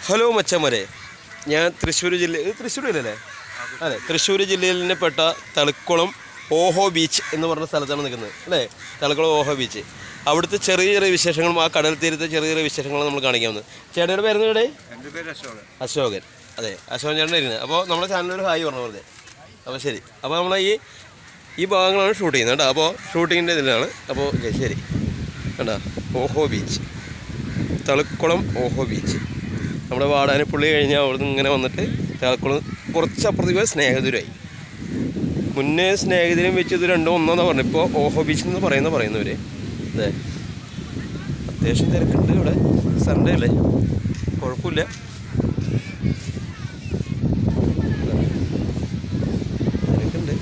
Hello മച്ചന്മാരെ, ഞാൻ തൃശ്ശൂർ ജില്ലയിലല്ലേ? അതെ, തൃശ്ശൂർ ജില്ലയിൽ പെട്ട തളിക്കുളം ഓഹോ ബീച്ച് എന്ന് പറഞ്ഞ സ്ഥലത്താണ് നിൽക്കുന്നത് അല്ലേ? തളിക്കുളം ഓഹോ ബീച്ച്. അവിടുത്തെ ചെറിയ ചെറിയ വിശേഷങ്ങളും ആ കടൽ തീരത്തെ ചെറിയ ചെറിയ വിശേഷങ്ങളും നമ്മൾ കാണിക്കാവുന്നത്. ചേട്ടയുടെ പേരുന്ന ഇവിടെ? എൻ്റെ പേര് അശോകൻ. അശോകൻ, അതെ, അശോകൻ ചേട്ടൻ ഇരുന്നത്. അപ്പോൾ നമ്മുടെ ചാനലിൽ ഹായ് പറഞ്ഞത്. അപ്പോൾ ശരി, അപ്പോൾ നമ്മൾ ഈ ഭാഗങ്ങളാണ് ഷൂട്ട് ചെയ്യുന്നത് കേട്ടോ. അപ്പോൾ ഷൂട്ടിങ്ങിൻ്റെ ഇതിലാണ്. അപ്പോൾ ശരി കേട്ടോ. ഓഹോ ബീച്ച്, തളിക്കുളം ഓഹോ ബീച്ച്. നമ്മുടെ വാടാനപ്പുള്ളി കഴിഞ്ഞാൽ അവിടുന്ന് ഇങ്ങനെ വന്നിട്ട് തളിക്കുളം കുറച്ചപ്പുറത്തേക്ക് പോയി സ്നേഹദൂരമായി. മുന്നേ സ്നേഹദൂരം വെച്ച് ഇത് രണ്ടും ഒന്നാന്ന് പറഞ്ഞു. ഇപ്പോൾ ഓഹോ ബീച്ച് എന്ന് പറയുന്നവർ അതെ. അത്യാവശ്യം തിരക്കുണ്ട് ഇവിടെ, സൺഡേ അല്ലേ, കുഴപ്പമില്ല. തിരക്കുണ്ട്.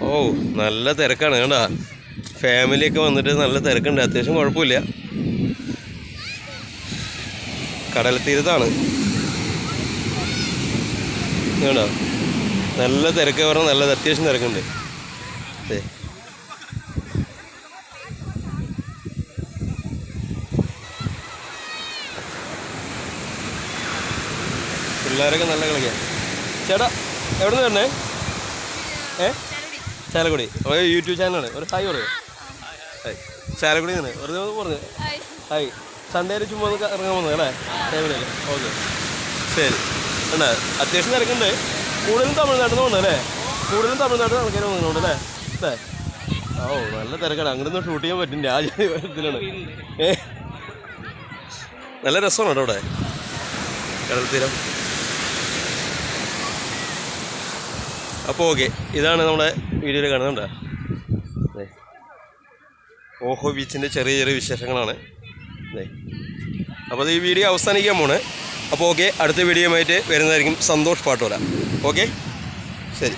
ഓ, നല്ല തിരക്കാണ് കേട്ടാ. ഫാമിലിയൊക്കെ വന്നിട്ട് നല്ല തിരക്കുണ്ട്. അത്യാവശ്യം കുഴപ്പമില്ല. കടൽ തീരത്താണ് കേട്ടോ. നല്ല തിരക്ക് പറഞ്ഞാൽ നല്ല അത്യാവശ്യം തിരക്കുണ്ട്. അതെ, പിള്ളേരൊക്കെ നല്ല കളിക്കാം. ചേട്ടാ എവിടെ നിന്ന് വരണേ? ചാലക്കുടി. യൂട്യൂബ് ചാനലാണ്. ഒരു ഹായ് പറയൂ. ഹായ്, ചാലക്കുടി നിന്ന് വെറുതെ പറഞ്ഞു ഹായ്. സൺഡേ ചുമ്മാ ഇറങ്ങാൻ വന്നത് അല്ലേ? ഫാമിലിയല്ലേ? ഓക്കെ, ശരി. ഉണ്ട്, അത്യാവശ്യം തിരക്കുണ്ട്. കൂടുതലും തമിഴ്നാട്ടിൽ നിന്ന് വന്നത് അല്ലേ? കൂടുതലും തമിഴ്നാട്ടിൽ ആൾക്കാർ വന്നിട്ടുണ്ട് അല്ലേ? അല്ലേ? ഓ, നല്ല തിരക്കാണ്. അങ്ങോട്ടൊന്നും ഷൂട്ട് ചെയ്യാൻ പറ്റില്ല. ആ ഇതിലാണ്. നല്ല രസമാണ് കേട്ടോ ഇവിടെ കടൽ തീരം. അപ്പോൾ ഓക്കെ, ഇതാണ് നമ്മുടെ വീഡിയോയിൽ കാണുന്നുണ്ടോ? അതെ, ഓഹോ ബീച്ചിൻ്റെ ചെറിയ ചെറിയ വിശേഷങ്ങളാണ്. അതെ, അപ്പോൾ ഈ വീഡിയോ അവസാനിക്കാൻ പോണ്. അപ്പോൾ ഓക്കെ, അടുത്ത വീഡിയോയുമായിട്ട് വരുന്നതായിരിക്കും. സന്തോഷ് പാട്ടോല. ഓക്കെ, ശരി.